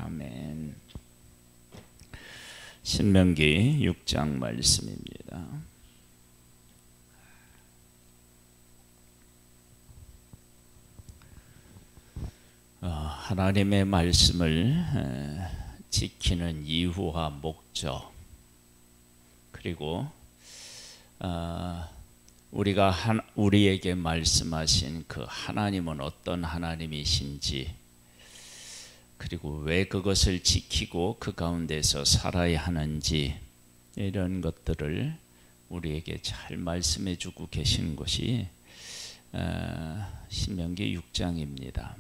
아멘. 신명기 6장 말씀입니다. 하나님의 말씀을 지키는 이유와 목적, 그리고 우리가 우리에게 말씀하신 그 하나님은 어떤 하나님이신지, 그리고 왜 그것을 지키고 그 가운데서 살아야 하는지, 이런 것들을 우리에게 잘 말씀해 주고 계신 것이 신명기 6장입니다.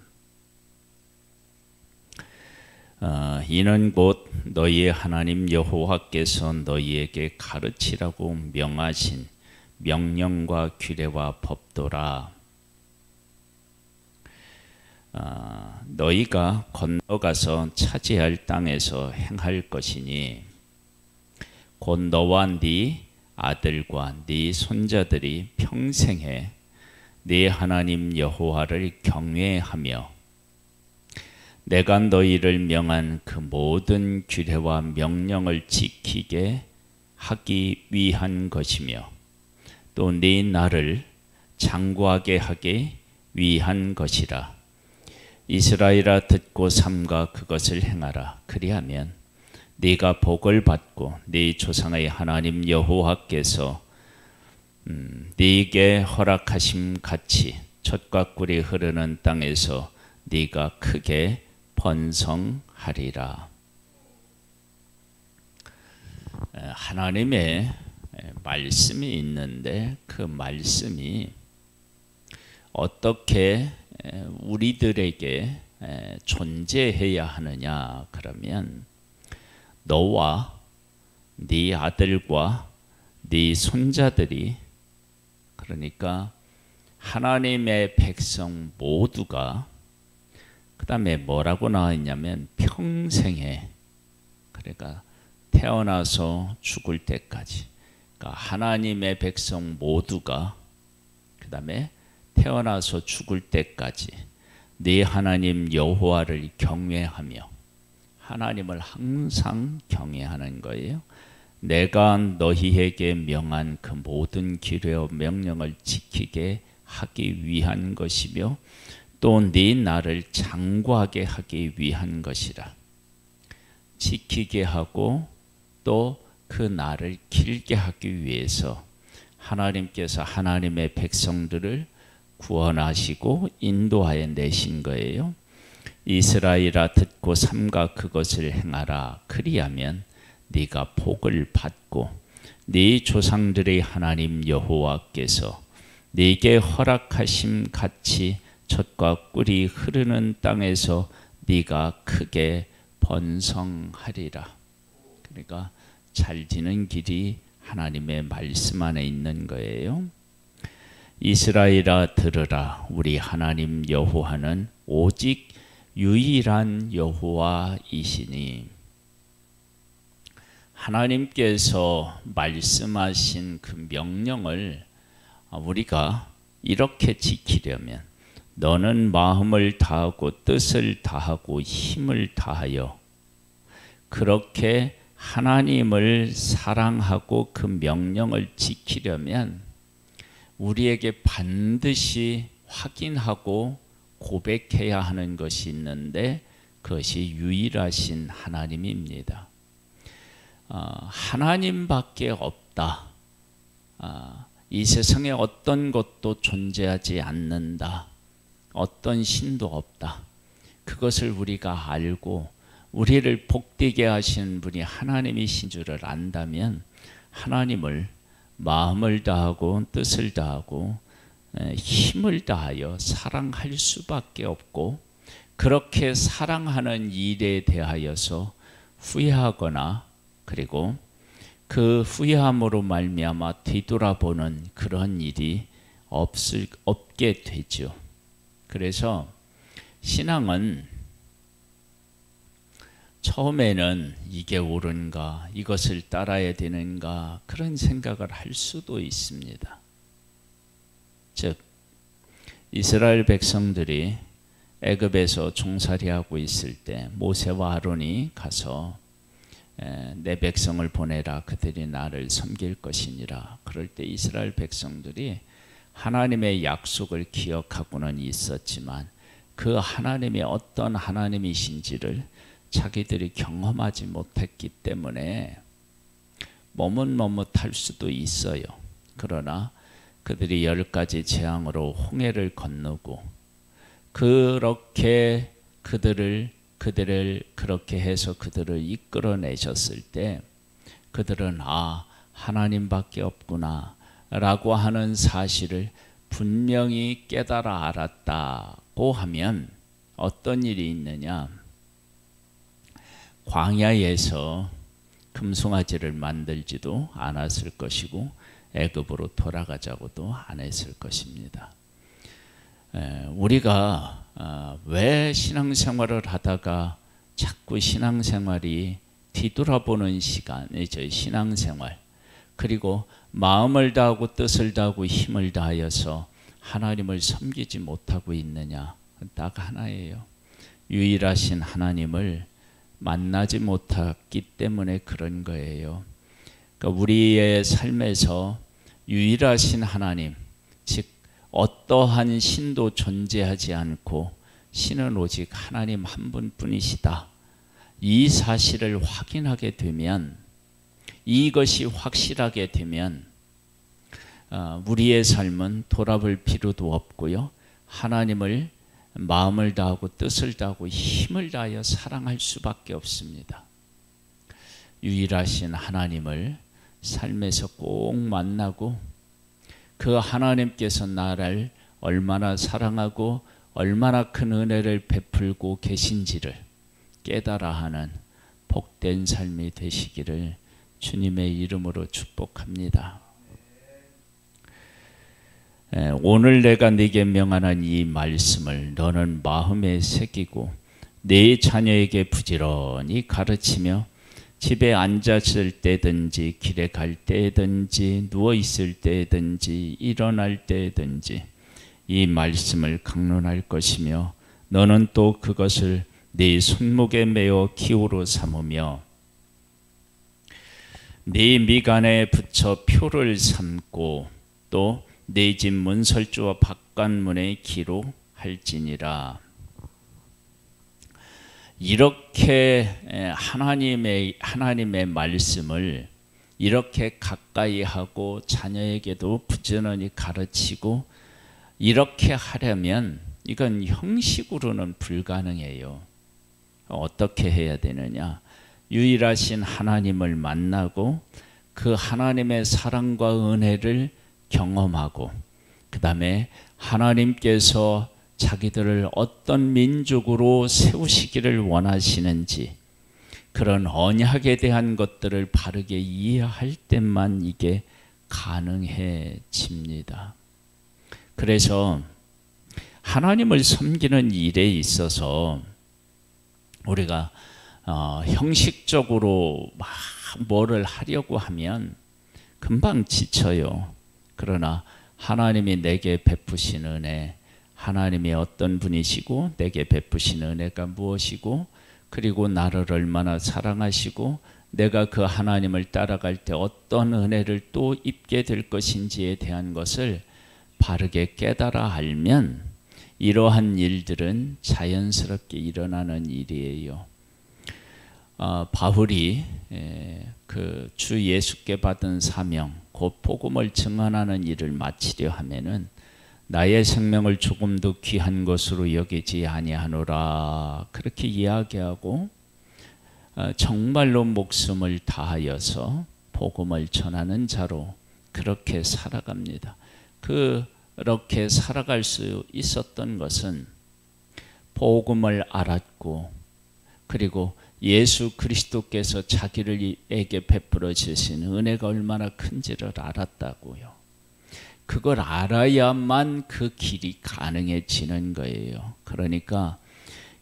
이는 곧 너희의 하나님 여호와께서 너희에게 가르치라고 명하신 명령과 규례와 법도라. 너희가 건너가서 차지할 땅에서 행할 것이니 곧 너와 네 아들과 네 손자들이 평생에 네 하나님 여호와를 경외하며 내가 너희를 명한 그 모든 규례와 명령을 지키게 하기 위한 것이며 또 네 나를 장구하게 하기 위한 것이라. 이스라엘아, 듣고 삼가 그것을 행하라. 그리하면 네가 복을 받고 네 조상의 하나님 여호와께서 네게 허락하심 같이 젖과 꿀이 흐르는 땅에서 네가 크게 번성하리라. 하나님의 말씀이 있는데 그 말씀이 어떻게 우리들에게 존재해야 하느냐, 그러면 너와 네 아들과 네 손자들이, 그러니까 하나님의 백성 모두가, 그 다음에 뭐라고 나와 있냐면 평생에, 그러니까 태어나서 죽을 때까지, 그러니까 하나님의 백성 모두가 그 다음에 태어나서 죽을 때까지 네 하나님 여호와를 경외하며, 하나님을 항상 경외하는 거예요. 내가 너희에게 명한 그 모든 규례와 명령을 지키게 하기 위한 것이며 또 네 나를 장구하게 하기 위한 것이라. 지키게 하고 또 그 나를 길게 하기 위해서 하나님께서 하나님의 백성들을 구원하시고 인도하여 내신 거예요. 이스라엘아, 듣고 삼가 그것을 행하라. 그리하면 네가 복을 받고 네 조상들의 하나님 여호와께서 네게 허락하심 같이 젖과 꿀이 흐르는 땅에서 네가 크게 번성하리라. 그러니까 잘 지는 길이 하나님의 말씀 안에 있는 거예요. 이스라엘아, 들으라. 우리 하나님 여호와는 오직 유일한 여호와이시니. 하나님께서 말씀하신 그 명령을 우리가 이렇게 지키려면 너는 마음을 다하고 뜻을 다하고 힘을 다하여, 그렇게 하나님을 사랑하고 그 명령을 지키려면 우리에게 반드시 확인하고 고백해야 하는 것이 있는데 그것이 유일하신 하나님입니다. 하나님밖에 없다. 이 세상에 어떤 것도 존재하지 않는다. 어떤 신도 없다. 그것을 우리가 알고 우리를 복되게 하시는 분이 하나님이신 줄을 안다면 하나님을 마음을 다하고 뜻을 다하고 힘을 다하여 사랑할 수밖에 없고, 그렇게 사랑하는 일에 대하여서 후회하거나 그리고 그 후회함으로 말미암아 뒤돌아보는 그런 일이 없게 되죠. 그래서 신앙은 처음에는 이게 옳은가, 이것을 따라야 되는가, 그런 생각을 할 수도 있습니다. 즉 이스라엘 백성들이 애굽에서 종살이하고 있을 때 모세와 아론이 가서 내 백성을 보내라, 그들이 나를 섬길 것이니라. 그럴 때 이스라엘 백성들이 하나님의 약속을 기억하고는 있었지만 그 하나님이 어떤 하나님이신지를 자기들이 경험하지 못했기 때문에 머뭇머뭇할 수도 있어요. 그러나 그들이 10가지 재앙으로 홍해를 건너고 그렇게 그들을 그렇게 해서 그들을 이끌어내셨을 때 그들은 하나님밖에 없구나 라고 하는 사실을 분명히 깨달아 알았다고 하면 어떤 일이 있느냐? 광야에서 금송아지를 만들지도 않았을 것이고 애굽으로 돌아가자고도 안 했을 것입니다. 우리가 왜 신앙생활을 하다가 자꾸 신앙생활이 뒤돌아보는 시간이죠. 신앙생활. 그리고 마음을 다하고 뜻을 다하고 힘을 다하여서 하나님을 섬기지 못하고 있느냐? 딱 하나예요. 유일하신 하나님을 만나지 못했기 때문에 그런 거예요. 그러니까 우리의 삶에서 유일하신 하나님, 즉 어떠한 신도 존재하지 않고 신은 오직 하나님 한 분뿐이시다. 이 사실을 확인하게 되면, 이것이 확실하게 되면 우리의 삶은 돌아볼 필요도 없고요. 하나님을 마음을 다하고 뜻을 다하고 힘을 다하여 사랑할 수밖에 없습니다. 유일하신 하나님을 삶에서 꼭 만나고 그 하나님께서 나를 얼마나 사랑하고 얼마나 큰 은혜를 베풀고 계신지를 깨달아 하는 복된 삶이 되시기를 주님의 이름으로 축복합니다. 오늘 내가 네게 명하는 이 말씀을 너는 마음에 새기고 네 자녀에게 부지런히 가르치며 집에 앉았을 때든지 길에 갈 때든지 누워 있을 때든지 일어날 때든지 이 말씀을 강론할 것이며 너는 또 그것을 네 손목에 메어 기호로 삼으며 네 미간에 붙여 표를 삼고 또 네 집 문설주와 바깥문의 기로 할지니라. 이렇게 하나님의 말씀을 이렇게 가까이 하고 자녀에게도 부지런히 가르치고 이렇게 하려면 이건 형식으로는 불가능해요. 어떻게 해야 되느냐? 유일하신 하나님을 만나고 그 하나님의 사랑과 은혜를 경험하고 그 다음에 하나님께서 자기들을 어떤 민족으로 세우시기를 원하시는지 그런 언약에 대한 것들을 바르게 이해할 때만 이게 가능해집니다. 그래서 하나님을 섬기는 일에 있어서 우리가 형식적으로 막 뭐를 하려고 하면 금방 지쳐요. 그러나 하나님이 내게 베푸신 은혜, 하나님이 어떤 분이시고 내게 베푸신 은혜가 무엇이고 그리고 나를 얼마나 사랑하시고 내가 그 하나님을 따라갈 때 어떤 은혜를 또 입게 될 것인지에 대한 것을 바르게 깨달아 알면 이러한 일들은 자연스럽게 일어나는 일이에요. 바울이 그 주 예수께 받은 사명, 곧 복음을 증언하는 일을 마치려 하면은 나의 생명을 조금도 귀한 것으로 여기지 아니하노라 그렇게 이야기하고 정말로 목숨을 다하여서 복음을 전하는 자로 그렇게 살아갑니다. 그렇게 살아갈 수 있었던 것은 복음을 알았고 그리고 예수 그리스도께서 자기를에게 베풀어 주신 은혜가 얼마나 큰지를 알았다고요. 그걸 알아야만 그 길이 가능해지는 거예요. 그러니까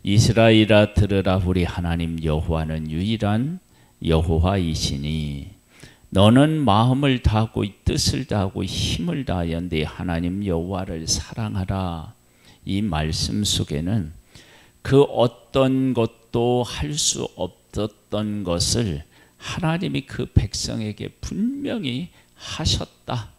이스라엘아 들으라 우리 하나님 여호와는 유일한 여호와이시니 너는 마음을 다하고 뜻을 다하고 힘을 다하여 네 하나님 여호와를 사랑하라. 이 말씀 속에는 그 어떤 것도 할 수 없었던 것을 하나님이 그 백성에게 분명히 하셨다.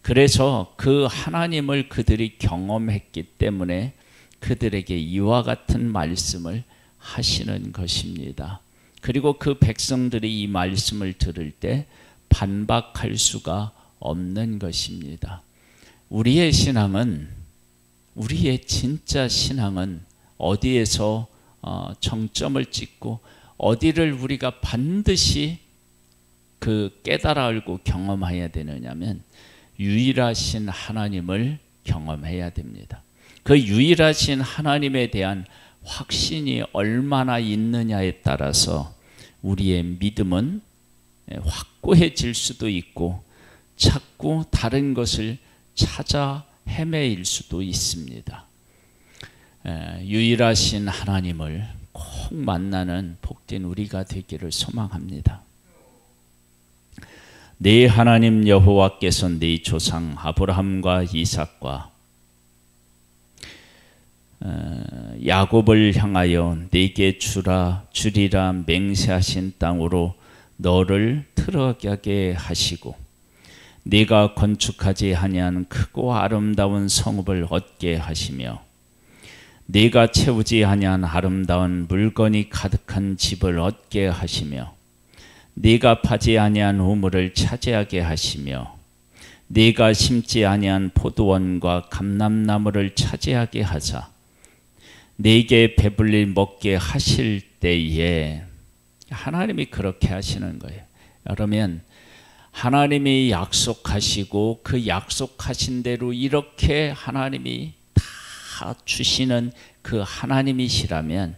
그래서 그 하나님을 그들이 경험했기 때문에 그들에게 이와 같은 말씀을 하시는 것입니다. 그리고 그 백성들이 이 말씀을 들을 때 반박할 수가 없는 것입니다. 우리의 신앙은, 우리의 진짜 신앙은 어디에서 정점을 찍고 어디를 우리가 반드시 그 깨달아 알고 경험해야 되느냐면 유일하신 하나님을 경험해야 됩니다. 그 유일하신 하나님에 대한 확신이 얼마나 있느냐에 따라서 우리의 믿음은 확고해질 수도 있고 자꾸 다른 것을 찾아 헤매일 수도 있습니다. 유일하신 하나님을 꼭 만나는 복된 우리가 되기를 소망합니다. 네 하나님 여호와께서 네 조상 아브라함과 이삭과 야곱을 향하여 네게 주리라 맹세하신 땅으로 너를 들어가게 하시고 네가 건축하지 아니한 크고 아름다운 성읍을 얻게 하시며 네가 채우지 아니한 아름다운 물건이 가득한 집을 얻게 하시며 네가 파지 아니한 우물을 차지하게 하시며 네가 심지 아니한 포도원과 감람나무를 차지하게 하사 네게 배불리 먹게 하실 때에 하나님이 그렇게 하시는 거예요. 그러면 하나님이 약속하시고 그 약속하신 대로 이렇게 하나님이 다 주시는 그 하나님이시라면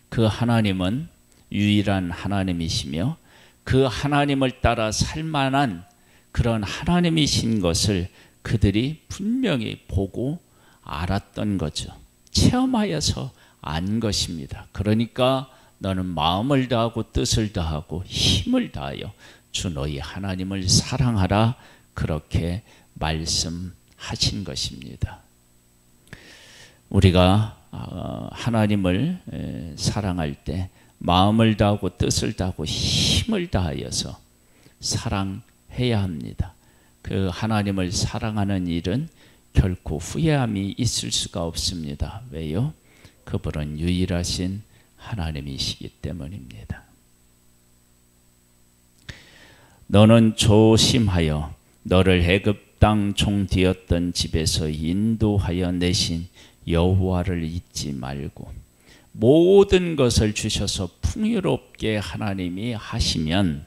그 하나님은 유일한 하나님이시며 그 하나님을 따라 살만한 그런 하나님이신 것을 그들이 분명히 보고 알았던 거죠. 체험하여서 안 것입니다. 그러니까 너는 마음을 다하고 뜻을 다하고 힘을 다하여 주 너희 하나님을 사랑하라 그렇게 말씀하신 것입니다. 우리가 하나님을 사랑할 때 마음을 다하고 뜻을 다하고 힘을 다하여서 사랑해야 합니다. 그 하나님을 사랑하는 일은 결코 후회함이 있을 수가 없습니다. 왜요? 그분은 유일하신 하나님이시기 때문입니다. 너는 조심하여 너를 애굽 땅 종되었던 집에서 인도하여 내신 여호와를 잊지 말고 모든 것을 주셔서 풍요롭게 하나님이 하시면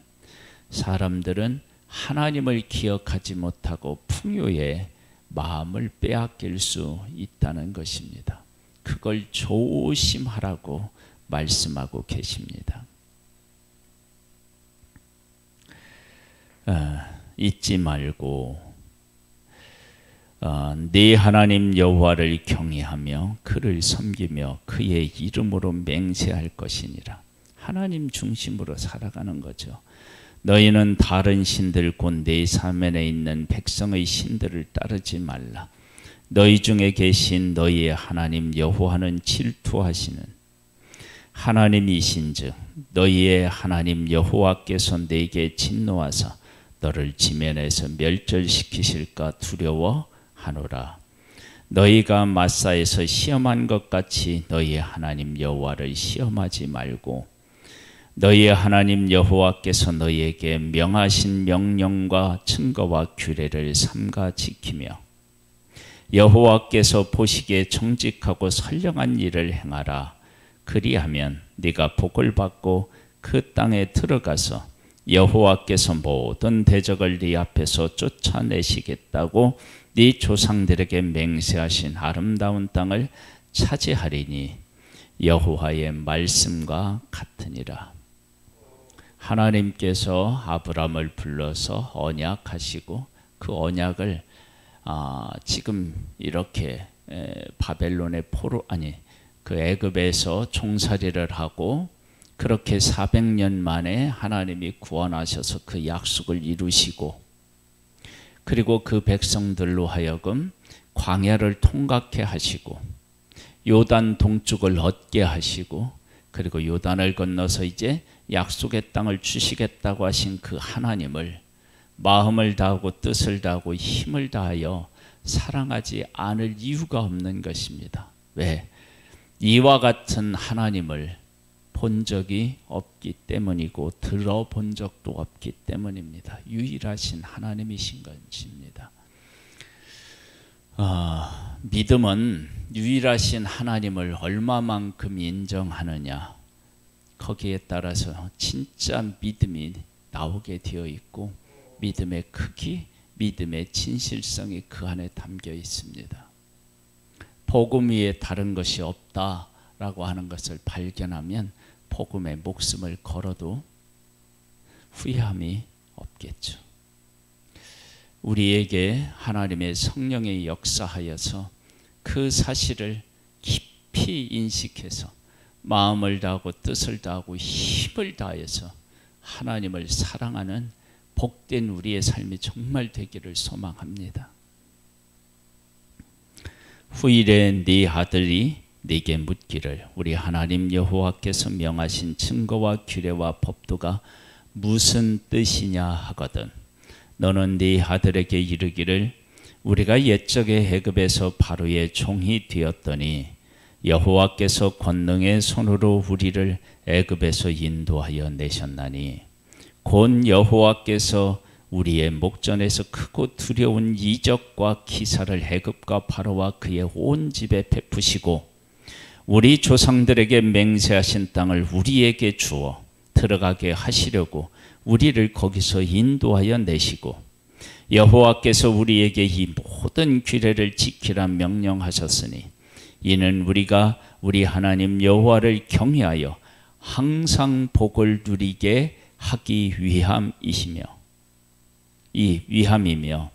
사람들은 하나님을 기억하지 못하고 풍요에 마음을 빼앗길 수 있다는 것입니다. 그걸 조심하라고 말씀하고 계십니다. 잊지 말고 네 하나님 여호와를 경외하며 그를 섬기며 그의 이름으로 맹세할 것이니라. 하나님 중심으로 살아가는 거죠. 너희는 다른 신들 곧 네 사면에 있는 백성의 신들을 따르지 말라. 너희 중에 계신 너희의 하나님 여호와는 질투하시는 하나님이신즉 너희의 하나님 여호와께서 네게 진노하사 너를 지면에서 멸절시키실까 두려워하노라. 너희가 마사에서 시험한 것 같이 너희의 하나님 여호와를 시험하지 말고 너희의 하나님 여호와께서 너희에게 명하신 명령과 증거와 규례를 삼가 지키며 여호와께서 보시기에 정직하고 선량한 일을 행하라. 그리하면 네가 복을 받고 그 땅에 들어가서 여호와께서 모든 대적을 네 앞에서 쫓아내시겠다고 네 조상들에게 맹세하신 아름다운 땅을 차지하리니 여호와의 말씀과 같으니라. 하나님께서 아브라함을 불러서 언약하시고 그 언약을 지금 이렇게 바벨론의 그 애굽에서 종살이를 하고 그렇게 400년 만에 하나님이 구원하셔서 그 약속을 이루시고 그리고 그 백성들로 하여금 광야를 통과케 하시고 요단 동쪽을 얻게 하시고 그리고 요단을 건너서 이제 약속의 땅을 주시겠다고 하신 그 하나님을 마음을 다하고 뜻을 다하고 힘을 다하여 사랑하지 않을 이유가 없는 것입니다. 왜? 이와 같은 하나님을 본 적이 없기 때문이고 들어본 적도 없기 때문입니다. 유일하신 하나님이신 것입니다. 믿음은 유일하신 하나님을 얼마만큼 인정하느냐, 거기에 따라서 진짜 믿음이 나오게 되어 있고 믿음의 크기, 믿음의 진실성이 그 안에 담겨 있습니다. 복음 위에 다른 것이 없다라고 하는 것을 발견하면 복음에 목숨을 걸어도 후회함이 없겠죠. 우리에게 하나님의 성령의 역사하여서 그 사실을 깊이 인식해서 마음을 다하고 뜻을 다하고 힘을 다해서 하나님을 사랑하는 복된 우리의 삶이 정말 되기를 소망합니다. 후일에 네 아들이 네게 묻기를 우리 하나님 여호와께서 명하신 증거와 규례와 법도가 무슨 뜻이냐 하거든 너는 네 아들에게 이르기를 우리가 옛적에 애굽에서 바로의 종이 되었더니 여호와께서 권능의 손으로 우리를 애굽에서 인도하여 내셨나니 곧 여호와께서 우리의 목전에서 크고 두려운 이적과 기사를 애굽과 바로와 그의 온 집에 베푸시고 우리 조상들에게 맹세하신 땅을 우리에게 주어 들어가게 하시려고 우리를 거기서 인도하여 내시고 여호와께서 우리에게 이 모든 규례를 지키라 명령하셨으니 이는 우리가 우리 하나님 여호와를 경외하여 항상 복을 누리게 하기 위함이시며 이 위함이며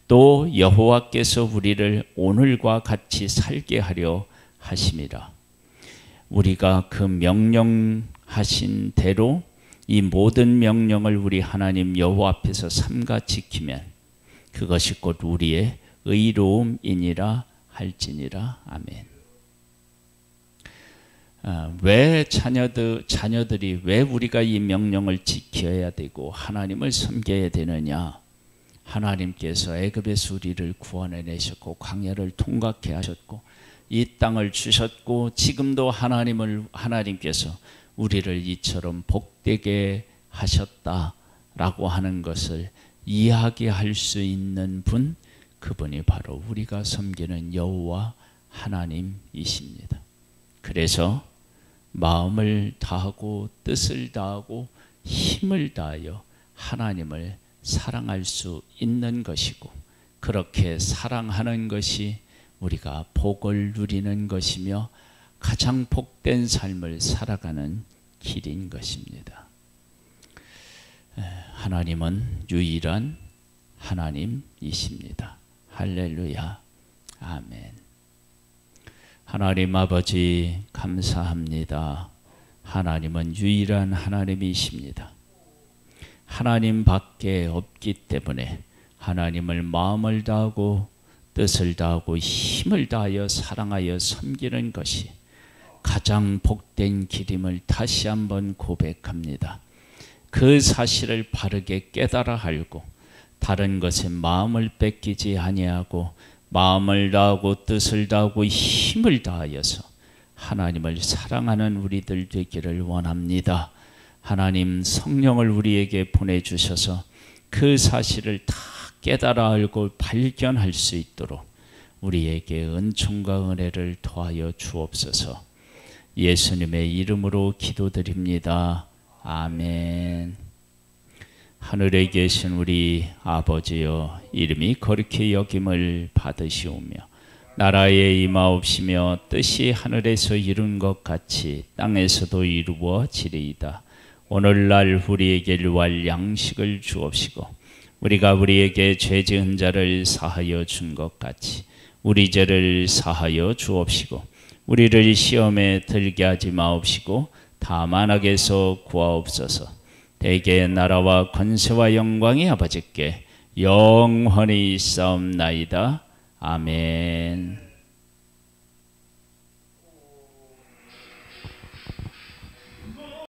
또 여호와께서 우리를 오늘과 같이 살게 하려 하심이라. 우리가 그 명령하신 대로 이 모든 명령을 우리 하나님 여호와 앞에서 삼가 지키면 그것이 곧 우리의 의로움이니라 할지니라. 아멘. 왜 자녀들이 왜 우리가 이 명령을 지켜야 되고 하나님을 섬겨야 되느냐? 하나님께서 애굽에서 우리를 구원해 내셨고 광야를 통과케 하셨고 이 땅을 주셨고 지금도 하나님께서 우리를 이처럼 복되게 하셨다라고 하는 것을 이야기할 수 있는 분, 그분이 바로 우리가 섬기는 여호와 하나님이십니다. 그래서 마음을 다하고 뜻을 다하고 힘을 다하여 하나님을 사랑할 수 있는 것이고 그렇게 사랑하는 것이 우리가 복을 누리는 것이며 가장 복된 삶을 살아가는 길인 것입니다. 하나님은 유일한 하나님이십니다. 할렐루야. 아멘. 하나님 아버지 감사합니다. 하나님은 유일한 하나님이십니다. 하나님 밖에 없기 때문에 하나님을 마음을 다하고 뜻을 다하고 힘을 다하여 사랑하여 섬기는 것이 가장 복된 길임을 다시 한번 고백합니다. 그 사실을 바르게 깨달아 알고 다른 것에 마음을 뺏기지 아니하고 마음을 다하고 뜻을 다하고 힘을 다하여서 하나님을 사랑하는 우리들 되기를 원합니다. 하나님 성령을 우리에게 보내주셔서 그 사실을 다 깨달아 알고 발견할 수 있도록 우리에게 은총과 은혜를 더하여 주옵소서. 예수님의 이름으로 기도드립니다. 아멘. 하늘에 계신 우리 아버지여, 이름이 거룩히 여김을 받으시오며 나라에 임하옵시며 뜻이 하늘에서 이룬 것 같이 땅에서도 이루어지리이다. 오늘날 우리에게 일용할 양식을 주옵시고 우리가 우리에게 죄 지은 자를 사하여 준 것 같이 우리 죄를 사하여 주옵시고 우리를 시험에 들게 하지 마옵시고 다만 악에서 구하옵소서. 대개 나라와 권세와 영광이 아버지께 영원히 있사옵나이다. 아멘.